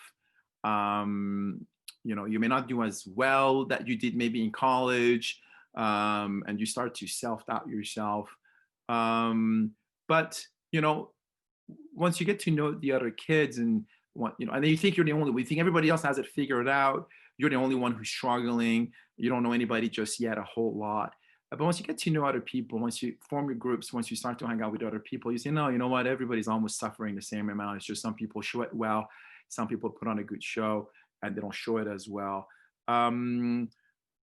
Speaker 2: Um, you know, you may not do as well that you did maybe in college, and you start to self-doubt yourself. But you know, once you get to know the other kids and what you know, and then you think you're the only one, you think everybody else has it figured out. You're the only one who's struggling. You don't know anybody just yet a whole lot. But once you get to know other people, once you form your groups, once you start to hang out with other people, you say, no, you know what? Everybody's almost suffering the same amount. It's just some people show it well, some people put on a good show, and they don't show it as well. Um,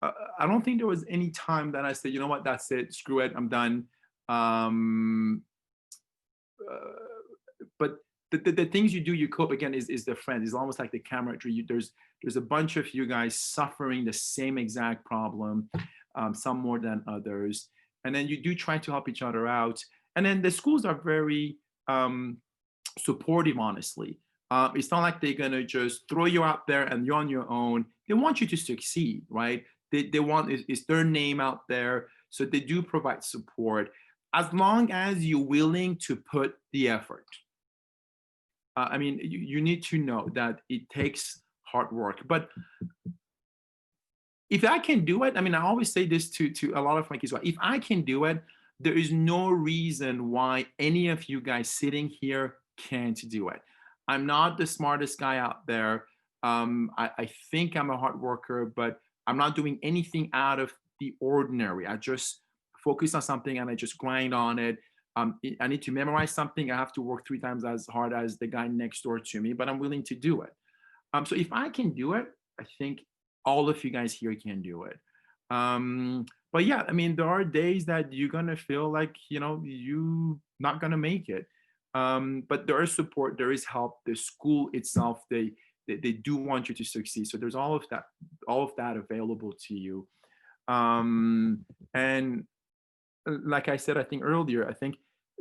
Speaker 2: I don't think there was any time that I said, you know what? That's it. Screw it. I'm done. Um, but the things you do, you cope again is the friend. It's almost like the camaraderie. There's a bunch of you guys suffering the same exact problem, some more than others, and then you do try to help each other out. And then the schools are very supportive, honestly. It's not like they're gonna just throw you out there and you're on your own. They want you to succeed, right? They want is their name out there, so they do provide support as long as you're willing to put the effort. I mean, you need to know that it takes hard work. But if I can do it, I mean, I always say this to a lot of my kids. If I can do it, there is no reason why any of you guys sitting here can't do it. I'm not the smartest guy out there. I think I'm a hard worker, but I'm not doing anything out of the ordinary. I just focus on something and I just grind on it. I need to memorize something. I have to work 3 times as hard as the guy next door to me, but I'm willing to do it. So if I can do it, I think all of you guys here can do it. But yeah, I mean, there are days that you're gonna feel like, you know, you not gonna make it. But there is support, there is help. The school itself, they do want you to succeed. So there's all of that available to you. And like I said, I think earlier, I think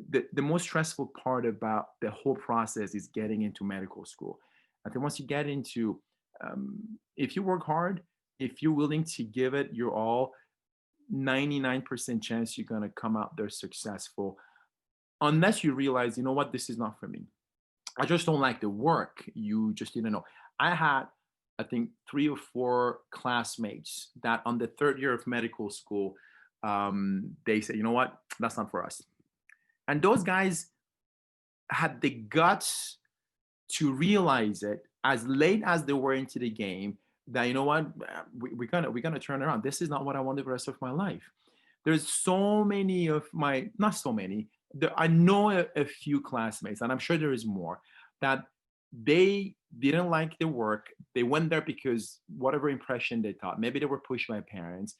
Speaker 2: the most stressful part about the whole process is getting into medical school. I think once you get into, if you work hard, if you're willing to give it your all, 99% chance you're going to come out there successful, unless you realize, you know what, this is not for me. I just don't like the work. You just didn't know. I had, I think, 3 or 4 classmates that on the 3rd year of medical school, they said, you know what, that's not for us. And those guys had the guts to realize it as late as they were into the game, that, you know what, we're gonna turn around. This is not what I want the rest of my life. There's so many of my, not so many, I know a few classmates, and I'm sure there is more, that they didn't like the work. They went there because whatever impression they thought, maybe they were pushed by parents,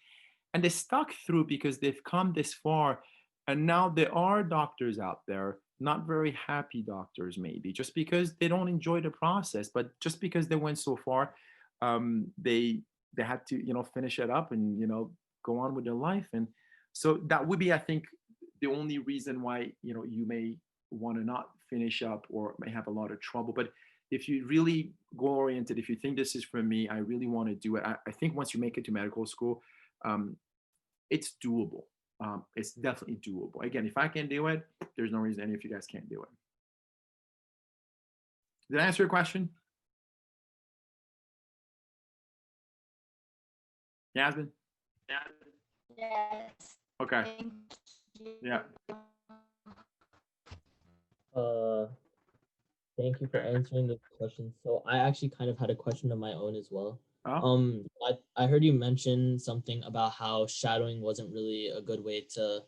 Speaker 2: and they stuck through because they've come this far. And now there are doctors out there, not very happy doctors, maybe just because they don't enjoy the process, but just because they went so far, they had to, you know, finish it up and, you know, go on with their life. And so that would be, I think, the only reason why, you know, you may want to not finish up or may have a lot of trouble. But if you really goal oriented, if you think this is for me, I really want to do it. I think once you make it to medical school, it's doable. It's definitely doable. Again, if I can do it, there's no reason any of you guys can't do it. Did I answer your question? Yasmin?
Speaker 11: Yes.
Speaker 2: Okay.
Speaker 11: Thank you.
Speaker 2: Yeah.
Speaker 1: Thank you for answering the question. So I actually kind of had a question of my own as well.
Speaker 2: Oh.
Speaker 1: I heard you mention something about how shadowing wasn't really a good way to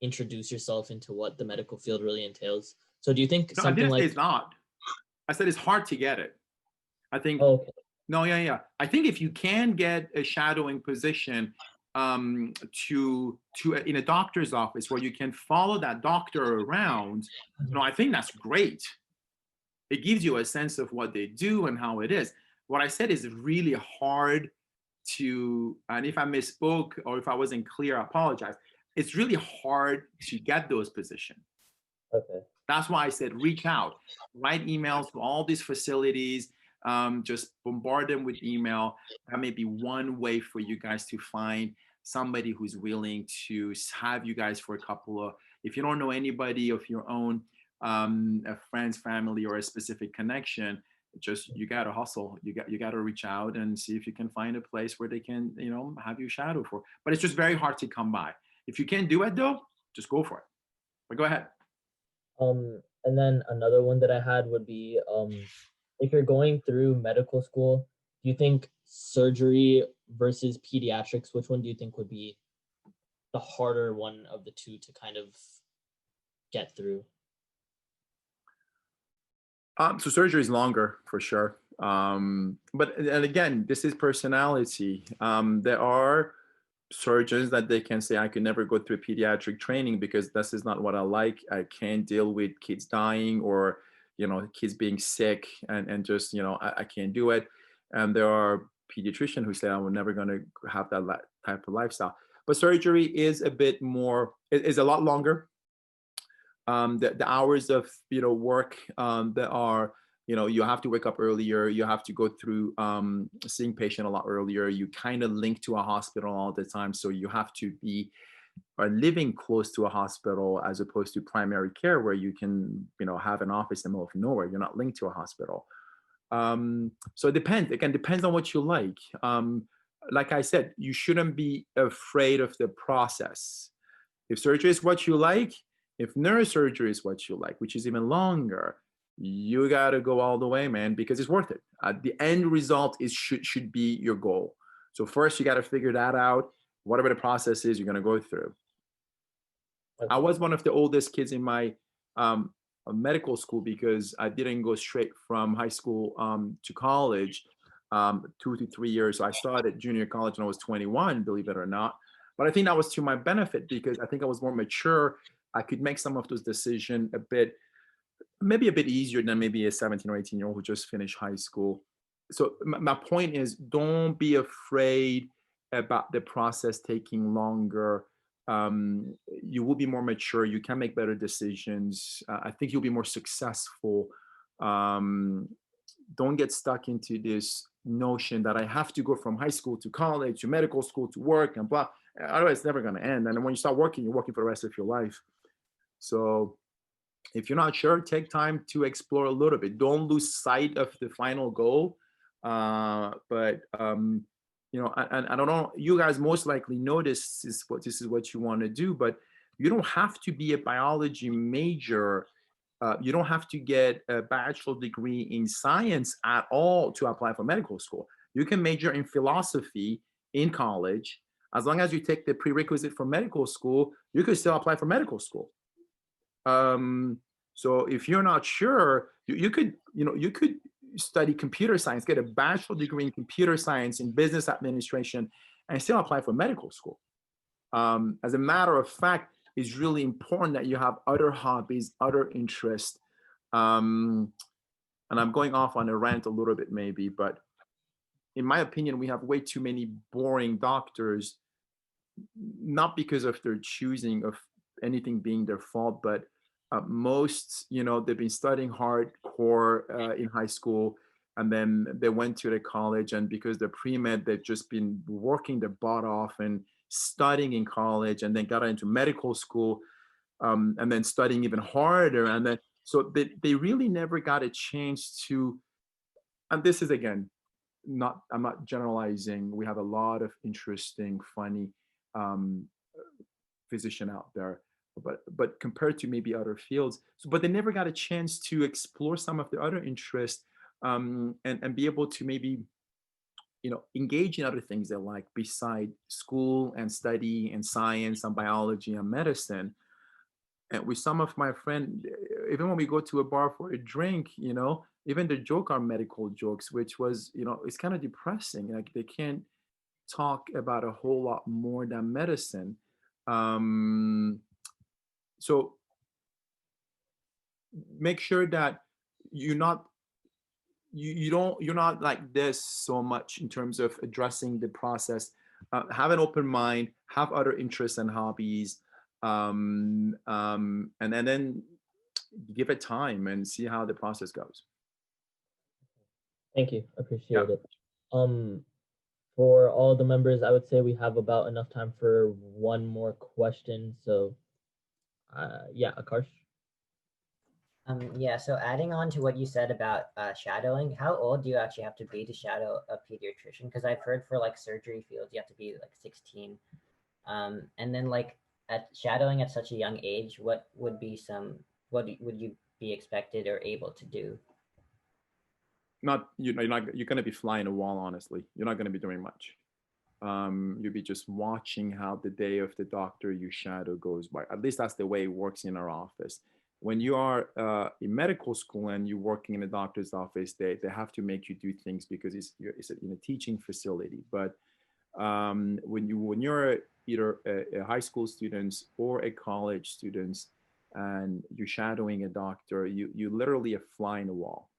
Speaker 1: introduce yourself into what the medical field really entails. So do you think
Speaker 2: No,
Speaker 1: something
Speaker 2: I didn't
Speaker 1: like
Speaker 2: say it's not. I said it's hard to get it. I think.
Speaker 1: Oh, okay.
Speaker 2: No, yeah. I think if you can get a shadowing position to in a doctor's office where you can follow that doctor around, you know, I think that's great. It gives you a sense of what they do and how it is. What I said is really hard and if I misspoke or if I wasn't clear, I apologize. It's really hard to get those positions.
Speaker 1: Okay.
Speaker 2: That's why I said reach out, write emails to all these facilities, just bombard them with email. That may be one way for you guys to find somebody who's willing to have you guys for a couple of, if you don't know anybody of your own, a friend's family or a specific connection, just you got to hustle. You got to reach out and see if you can find a place where they can, have you shadow for. But it's just very hard to come by. If you can't do it though, just go for it. But go ahead.
Speaker 1: And then another one that I had would be, if you're going through medical school, do you think surgery versus pediatrics, which one do you think would be the harder one of the two to kind of get through?
Speaker 2: So surgery is longer for sure. But and again, this is personality. There are surgeons that they can say, I could never go through pediatric training because this is not what I like. I can't deal with kids dying or, kids being sick and just, I can't do it. And there are pediatricians who say, I'm never going to have that type of lifestyle. But surgery is a bit more, is a lot longer. The hours of, work that are, you have to wake up earlier. You have to go through seeing patient a lot earlier. You kind of link to a hospital all the time. So you have to be living close to a hospital as opposed to primary care where you can, have an office in the middle of nowhere. You're not linked to a hospital. So it depends. Again, depends on what you like. Like I said, you shouldn't be afraid of the process. If surgery is what you like, if neurosurgery is what you like, which is even longer, you got to go all the way, man, because it's worth it. The end result should be your goal. So first you got to figure that out, whatever the process is you're going to go through. Okay. I was one of the oldest kids in my medical school because I didn't go straight from high school to college, 2 to 3 years. So I started junior college when I was 21, believe it or not. But I think that was to my benefit because I think I was more mature. I could make some of those decisions maybe a bit easier than maybe a 17 or 18-year-old who just finished high school. So my point is, don't be afraid about the process taking longer. You will be more mature. You can make better decisions. I think you'll be more successful. Don't get stuck into this notion that I have to go from high school to college to medical school to work and blah. Otherwise, it's never going to end. And when you start working, you're working for the rest of your life. So if you're not sure, take time to explore a little bit. Don't lose sight of the final goal. And I don't know, you guys most likely know this is what you want to do, but you don't have to be a biology major. You don't have to get a bachelor degree in science at all to apply for medical school. You can major in philosophy in college. As long as you take the prerequisite for medical school, you could still apply for medical school. So if you're not sure, you could study computer science, get a bachelor degree in computer science in business administration, and still apply for medical school. As a matter of fact, it's really important that you have other hobbies, other interests. And I'm going off on a rant a little bit maybe, but in my opinion, we have way too many boring doctors, not because of their choosing of anything being their fault, but most, they've been studying hardcore in high school, and then they went to the college, and because they're pre-med, they've just been working their butt off and studying in college, and then got into medical school, and then studying even harder, and then so they really never got a chance to. And this is again, I'm not generalizing. We have a lot of interesting, funny physician out there. But compared to maybe other fields, but they never got a chance to explore some of the other interests and be able to maybe, engage in other things they like beside school and study and science and biology and medicine. And with some of my friends, even when we go to a bar for a drink, even the joke are medical jokes, which was, it's kind of depressing. Like they can't talk about a whole lot more than medicine. So make sure that you're not you're not like this so much in terms of addressing the process. Have an open mind, have other interests and hobbies, and then give it time and see how the process goes.
Speaker 1: Thank you. Appreciate it. For all the members, I would say we have about enough time for one more question. So, yeah, Akash.
Speaker 3: Yeah, so adding on to what you said about shadowing, how old do you actually have to be to shadow a pediatrician? Because I've heard for like surgery fields, you have to be like 16. And then like at shadowing at such a young age, what would be what would you be expected or able to do?
Speaker 2: You're going to be flying a wall, honestly. You're not going to be doing much. You'll be just watching how the day of the doctor you shadow goes by. At least that's the way it works in our office. When you are in medical school and you're working in a doctor's office, they have to make you do things because it's in a teaching facility. But when you're either a high school students or a college students and you're shadowing a doctor, you literally are flying a wall.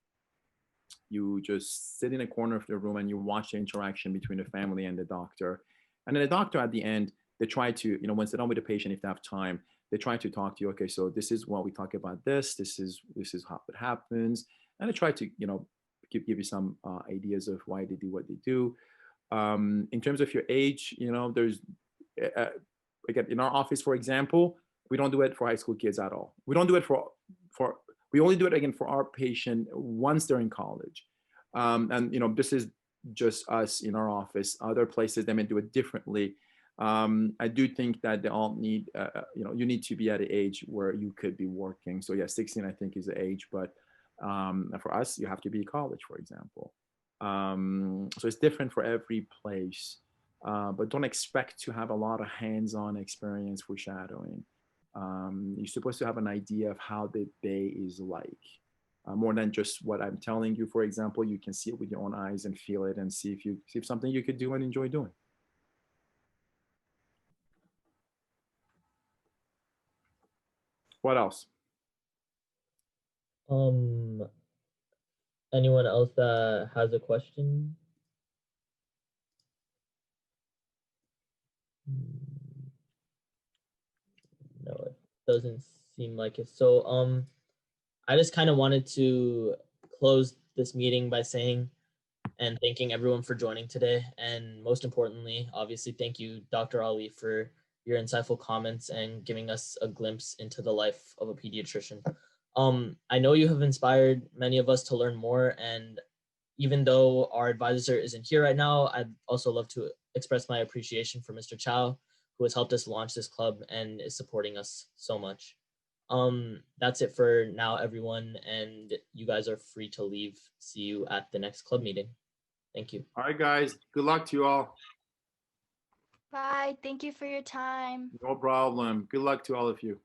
Speaker 2: You just sit in a corner of the room and you watch the interaction between the family and the doctor. And then the doctor at the end, they try to, once they're done with the patient, if they have time, they try to talk to you. Okay, so this is what we talk about. This is how it happens, and they try to give you some ideas of why they do what they do. In terms of your age, there's again in our office, for example, we don't do it for high school kids at all. We don't do it for we only do it again for our patient once they're in college. And this is just us in our office. Other places they may do it differently. I do think that they all need, you need to be at an age where you could be working. So yeah, 16 I think is the age, but for us, you have to be in college, for example. So it's different for every place, but don't expect to have a lot of hands-on experience for shadowing. You're supposed to have an idea of how the day is like. More than just what I'm telling you. For example, you can see it with your own eyes and feel it and see if something you could do and enjoy doing. What else?
Speaker 1: Anyone else that has a question? No, it doesn't seem like it. So I just kind of wanted to close this meeting by saying and thanking everyone for joining today. And most importantly, obviously, thank you, Dr. Ali, for your insightful comments and giving us a glimpse into the life of a pediatrician. I know you have inspired many of us to learn more. And even though our advisor isn't here right now, I'd also love to express my appreciation for Mr. Chow, who has helped us launch this club and is supporting us so much. That's it for now, everyone, and you guys are free to leave. See you at the next club meeting. Thank you.
Speaker 2: All right, guys. Good luck to you all.
Speaker 11: Bye. Thank you for your time.
Speaker 2: No problem. Good luck to all of you.